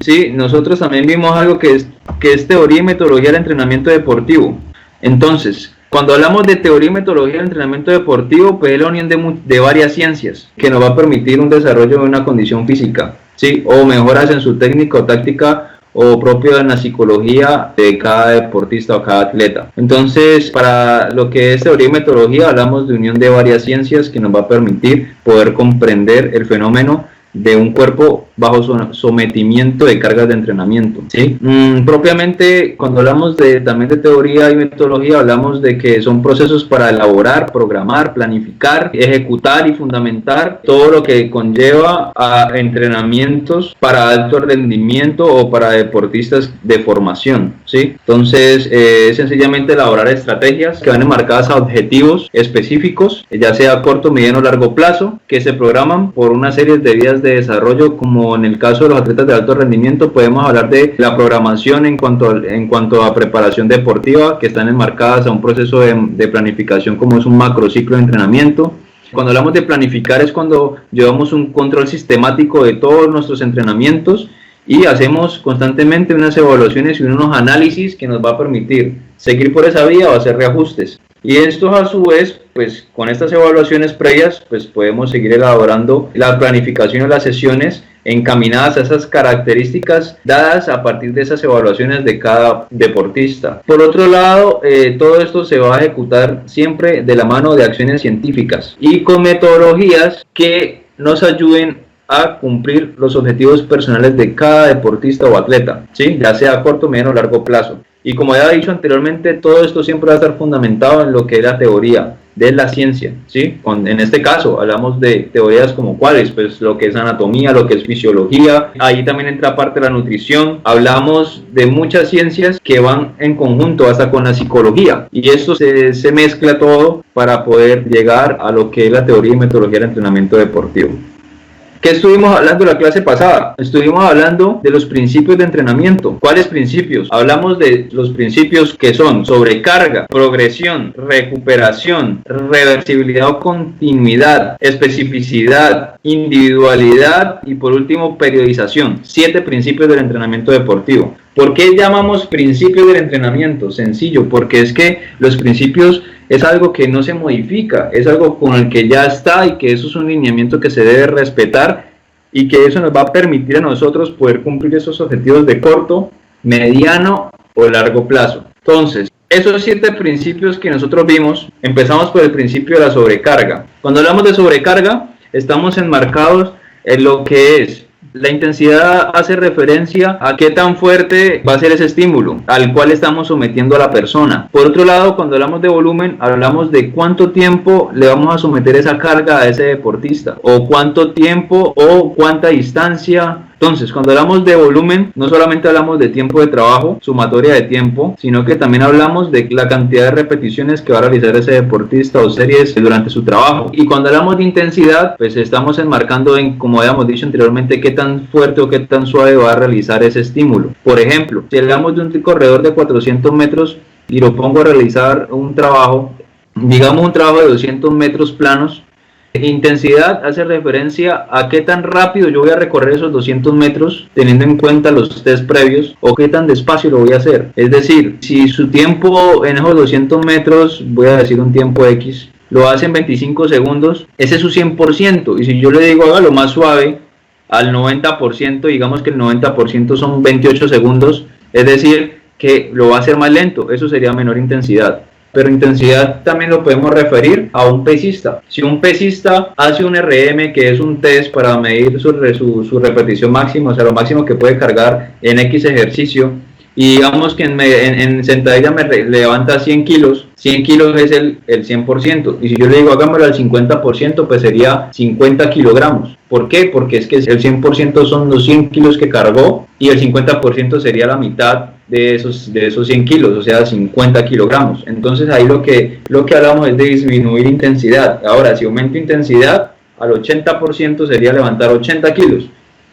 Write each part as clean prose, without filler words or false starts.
Sí, nosotros también vimos algo que es teoría y metodología del entrenamiento deportivo. Entonces, cuando hablamos de teoría y metodología del entrenamiento deportivo, pues es la unión de varias ciencias que nos va a permitir un desarrollo de una condición física, ¿sí? O mejoras en su técnica o táctica o propio en la psicología de cada deportista o cada atleta. Entonces, para lo que es teoría y metodología, hablamos de unión de varias ciencias que nos va a permitir poder comprender el fenómeno de un cuerpo bajo sometimiento de cargas de entrenamiento, ¿sí? Propiamente, cuando hablamos también de teoría y metodología, hablamos de que son procesos para elaborar, programar, planificar, ejecutar y fundamentar todo lo que conlleva a entrenamientos para alto rendimiento o para deportistas de formación, ¿sí? Entonces, sencillamente elaborar estrategias que van enmarcadas a objetivos específicos, ya sea a corto, mediano o largo plazo, que se programan por una serie de vías de desarrollo. Como en el caso de los atletas de alto rendimiento, podemos hablar de la programación en cuanto a preparación deportiva, que están enmarcadas a un proceso de planificación como es un macrociclo de entrenamiento. Cuando hablamos de planificar es cuando llevamos un control sistemático de todos nuestros entrenamientos y hacemos constantemente unas evaluaciones y unos análisis que nos va a permitir seguir por esa vía o hacer reajustes. Y esto a su vez, pues con estas evaluaciones previas, pues podemos seguir elaborando la planificación de las sesiones encaminadas a esas características dadas a partir de esas evaluaciones de cada deportista. Por otro lado, todo esto se va a ejecutar siempre de la mano de acciones científicas y con metodologías que nos ayuden a cumplir los objetivos personales de cada deportista o atleta, ¿sí? Ya sea a corto, mediano o largo plazo. Y como ya he dicho anteriormente, todo esto siempre va a estar fundamentado en lo que es la teoría de la ciencia, ¿sí? En este caso hablamos de teorías como cuáles, pues lo que es anatomía, lo que es fisiología, ahí también entra parte de la nutrición, hablamos de muchas ciencias que van en conjunto hasta con la psicología y esto se mezcla todo para poder llegar a lo que es la teoría y metodología del entrenamiento deportivo. ¿Qué estuvimos hablando la clase pasada? Estuvimos hablando de los principios de entrenamiento. ¿Cuáles principios? Hablamos de los principios que son sobrecarga, progresión, recuperación, reversibilidad o continuidad, especificidad, individualidad y por último periodización. 7 principios del entrenamiento deportivo. ¿Por qué llamamos principios del entrenamiento? Sencillo, porque es que los principios es algo que no se modifica, es algo con el que ya está y que eso es un lineamiento que se debe respetar y que eso nos va a permitir a nosotros poder cumplir esos objetivos de corto, mediano o largo plazo. Entonces, esos 7 principios que nosotros vimos, empezamos por el principio de la sobrecarga. Cuando hablamos de sobrecarga, estamos enmarcados en lo que es la intensidad. Hace referencia a qué tan fuerte va a ser ese estímulo al cual estamos sometiendo a la persona. Por otro lado, cuando hablamos de volumen, hablamos de cuánto tiempo le vamos a someter esa carga a ese deportista, o cuánto tiempo o cuánta distancia. Entonces, cuando hablamos de volumen, no solamente hablamos de tiempo de trabajo, sumatoria de tiempo, sino que también hablamos de la cantidad de repeticiones que va a realizar ese deportista o series durante su trabajo. Y cuando hablamos de intensidad, pues estamos enmarcando en, como habíamos dicho anteriormente, qué tan fuerte o qué tan suave va a realizar ese estímulo. Por ejemplo, si hablamos de un corredor de 400 metros y lo pongo a realizar un trabajo, digamos un trabajo de 200 metros planos, intensidad hace referencia a qué tan rápido yo voy a recorrer esos 200 metros teniendo en cuenta los test previos o qué tan despacio lo voy a hacer. Es decir, si su tiempo en esos 200 metros, voy a decir un tiempo X, lo hace en 25 segundos, ese es su 100%. Y si yo le digo hágalo más suave, al 90%, digamos que el 90% son 28 segundos, es decir, que lo va a hacer más lento, eso sería menor intensidad. Pero intensidad también lo podemos referir a un pesista. Si un pesista hace un RM, que es un test para medir su repetición máxima, o sea, lo máximo que puede cargar en X ejercicio, y digamos que en sentadilla me levanta 100 kilos, 100 kilos es el 100%, y si yo le digo hagámoslo al 50%, pues sería 50 kilogramos. ¿Por qué? Porque es que el 100% son los 100 kilos que cargó, y el 50% sería la mitad de esos 100 kilos, o sea 50 kilogramos. Entonces ahí lo que hablamos es de disminuir intensidad. Ahora, si aumento intensidad, al 80% sería levantar 80 kilos.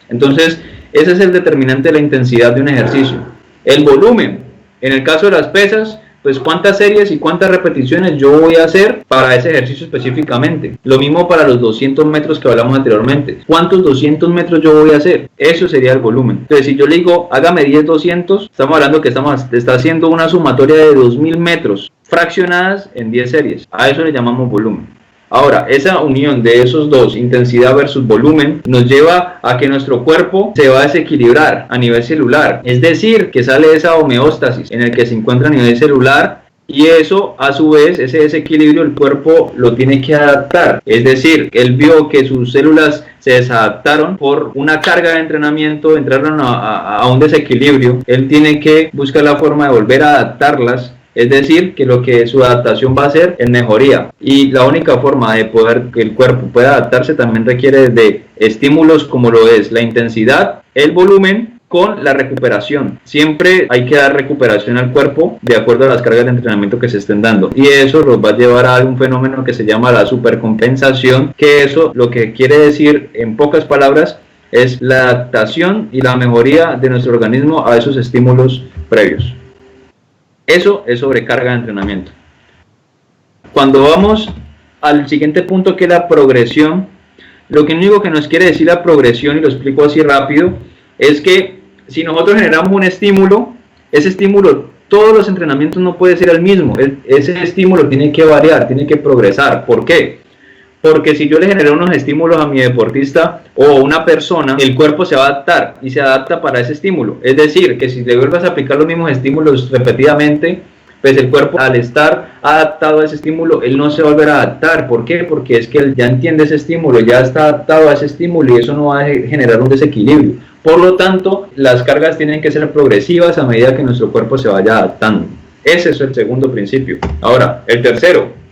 Entonces ese es el determinante de la intensidad de un ejercicio. El volumen, en el caso de las pesas, pues cuántas series y cuántas repeticiones yo voy a hacer para ese ejercicio específicamente. Lo mismo para los 200 metros que hablamos anteriormente. ¿Cuántos 200 metros yo voy a hacer? Eso sería el volumen. Entonces, si yo le digo, hágame 10 200, estamos hablando que está haciendo una sumatoria de 2000 metros fraccionadas en 10 series. A eso le llamamos volumen. Ahora, esa unión de esos dos, intensidad versus volumen, nos lleva a que nuestro cuerpo se va a desequilibrar a nivel celular. Es decir, que sale esa homeostasis en el que se encuentra a nivel celular, y eso, a su vez, ese desequilibrio, el cuerpo lo tiene que adaptar. Es decir, él vio que sus células se desadaptaron por una carga de entrenamiento, entraron a un desequilibrio. Él tiene que buscar la forma de volver a adaptarlas. Es decir, que lo que su adaptación va a ser en mejoría, y la única forma de poder que el cuerpo pueda adaptarse también requiere de estímulos como lo es la intensidad, el volumen con la recuperación. Siempre hay que dar recuperación al cuerpo de acuerdo a las cargas de entrenamiento que se estén dando, y eso los va a llevar a un fenómeno que se llama la supercompensación, que eso lo que quiere decir en pocas palabras es la adaptación y la mejoría de nuestro organismo a esos estímulos previos. Eso es sobrecarga de entrenamiento. Cuando vamos al siguiente punto, que es la progresión, lo único que nos quiere decir la progresión, y lo explico así rápido, es que si nosotros generamos un estímulo, ese estímulo, todos los entrenamientos no puede ser el mismo. Ese estímulo tiene que variar, tiene que progresar. ¿Por qué? Porque si yo le genero unos estímulos a mi deportista o una persona, el cuerpo se va a adaptar y se adapta para ese estímulo. Es decir, que si le vuelvas a aplicar los mismos estímulos repetidamente, pues el cuerpo, al estar adaptado a ese estímulo, él no se va a volver a adaptar. ¿Por qué? Porque es que él ya entiende ese estímulo, ya está adaptado a ese estímulo, y eso no va a generar un desequilibrio. Por lo tanto, las cargas tienen que ser progresivas a medida que nuestro cuerpo se vaya adaptando. Ese es el segundo principio. Ahora, el tercero.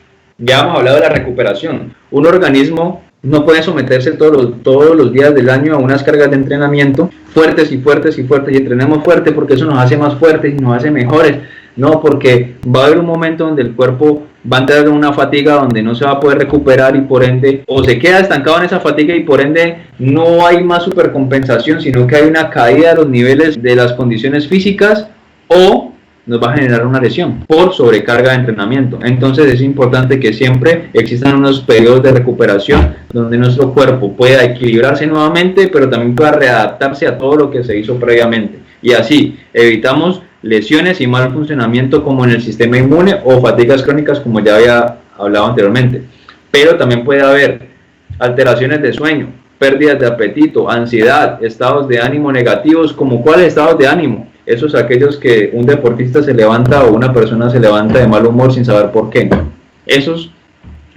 Ya hemos hablado de la recuperación. Un organismo no puede someterse todos los días del año a unas cargas de entrenamiento fuertes y fuertes y fuertes, y entrenemos fuerte porque eso nos hace más fuertes y nos hace mejores. No, porque va a haber un momento donde el cuerpo va a entrar en una fatiga donde no se va a poder recuperar, y por ende o se queda estancado en esa fatiga y por ende no hay más supercompensación, sino que hay una caída de los niveles de las condiciones físicas, o nos va a generar una lesión por sobrecarga de entrenamiento. Entonces es importante que siempre existan unos periodos de recuperación donde nuestro cuerpo pueda equilibrarse nuevamente, pero también pueda readaptarse a todo lo que se hizo previamente, y así evitamos lesiones y mal funcionamiento como en el sistema inmune o fatigas crónicas, como ya había hablado anteriormente. Pero también puede haber alteraciones de sueño, pérdidas de apetito, ansiedad, estados de ánimo negativos. ¿Como cuáles estados de ánimo? Esos aquellos que un deportista se levanta o una persona se levanta de mal humor sin saber por qué. Esos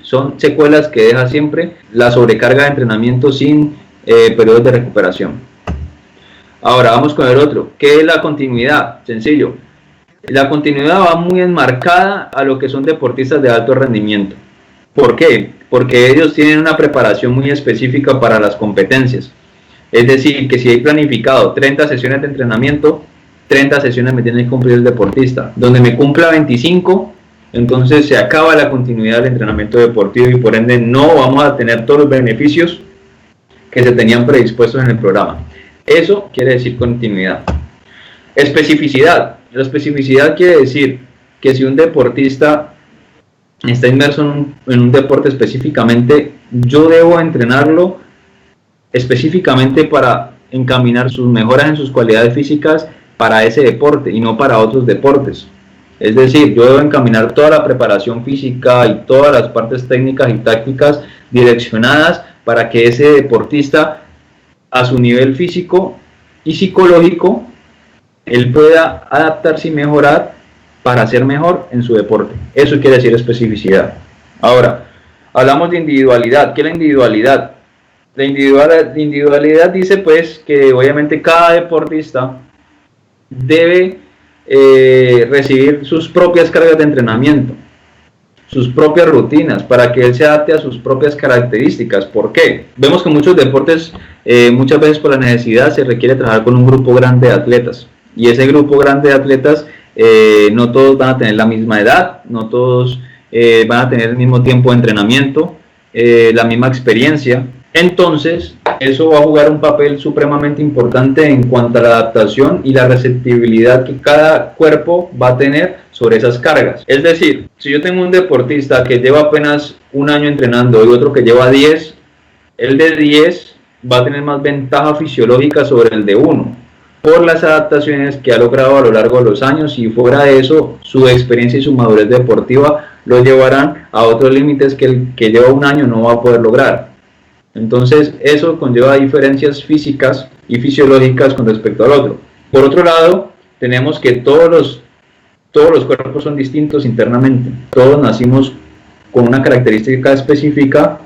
son secuelas que deja siempre la sobrecarga de entrenamiento sin periodos de recuperación. Ahora vamos con el otro, que es la continuidad. Sencillo. La continuidad va muy enmarcada a lo que son deportistas de alto rendimiento. ¿Por qué? Porque ellos tienen una preparación muy específica para las competencias. Es decir, que si hay planificado 30 sesiones de entrenamiento, 30 sesiones me tiene que cumplir el deportista. Donde me cumpla 25, entonces se acaba la continuidad del entrenamiento deportivo, y por ende no vamos a tener todos los beneficios que se tenían predispuestos en el programa. Eso quiere decir continuidad. Especificidad. La especificidad quiere decir que si un deportista está inmerso en un deporte específicamente, yo debo entrenarlo específicamente para encaminar sus mejoras en sus cualidades físicas para ese deporte y no para otros deportes. Es decir, yo debo encaminar toda la preparación física y todas las partes técnicas y tácticas direccionadas para que ese deportista, a su nivel físico y psicológico, él pueda adaptarse y mejorar para ser mejor en su deporte. Eso quiere decir especificidad. Ahora, hablamos de individualidad. ¿Qué es la individualidad? La individualidad dice pues que obviamente cada deportista debe recibir sus propias cargas de entrenamiento, sus propias rutinas, para que él se adapte a sus propias características. ¿Por qué? Vemos que muchos deportes, muchas veces por la necesidad, se requiere trabajar con un grupo grande de atletas, y ese grupo grande de atletas no todos van a tener la misma edad, no todos van a tener el mismo tiempo de entrenamiento, la misma experiencia. Entonces Eso va a jugar un papel supremamente importante en cuanto a la adaptación y la receptibilidad que cada cuerpo va a tener sobre esas cargas. Es decir, si yo tengo un deportista que lleva apenas un año entrenando y otro que lleva 10, el de 10 va a tener más ventaja fisiológica sobre el de 1 por las adaptaciones que ha logrado a lo largo de los años, y fuera de eso, su experiencia y su madurez deportiva lo llevarán a otros límites que el que lleva un año no va a poder lograr. Entonces, eso conlleva diferencias físicas y fisiológicas con respecto al otro. Por otro lado, tenemos que todos los cuerpos son distintos internamente. Todos nacimos con una característica específica,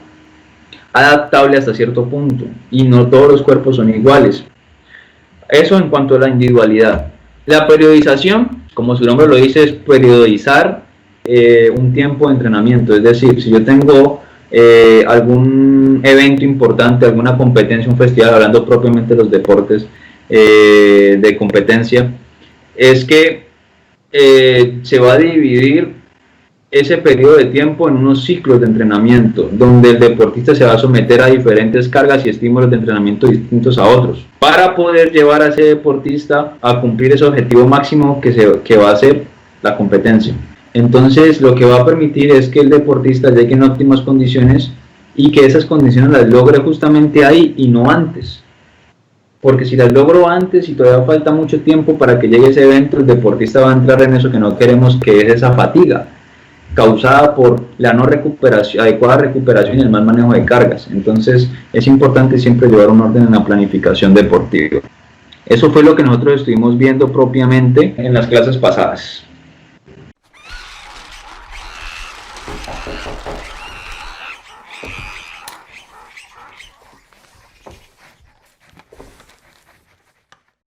adaptable hasta cierto punto, y no todos los cuerpos son iguales. Eso en cuanto a la individualidad. La periodización, como su nombre lo dice, es periodizar un tiempo de entrenamiento. Es decir, si yo tengo algún evento importante, alguna competencia, un festival, hablando propiamente de los deportes de competencia, es que se va a dividir ese periodo de tiempo en unos ciclos de entrenamiento, donde el deportista se va a someter a diferentes cargas y estímulos de entrenamiento distintos a otros, para poder llevar a ese deportista a cumplir ese objetivo máximo que va a ser la competencia. Entonces, lo que va a permitir es que el deportista llegue en óptimas condiciones y que esas condiciones las logre justamente ahí y no antes. Porque si las logro antes y todavía falta mucho tiempo para que llegue ese evento, el deportista va a entrar en eso que no queremos, que es esa fatiga causada por la no recuperación, adecuada recuperación y el mal manejo de cargas. Entonces, es importante siempre llevar un orden en la planificación deportiva. Eso fue lo que nosotros estuvimos viendo propiamente en las clases pasadas.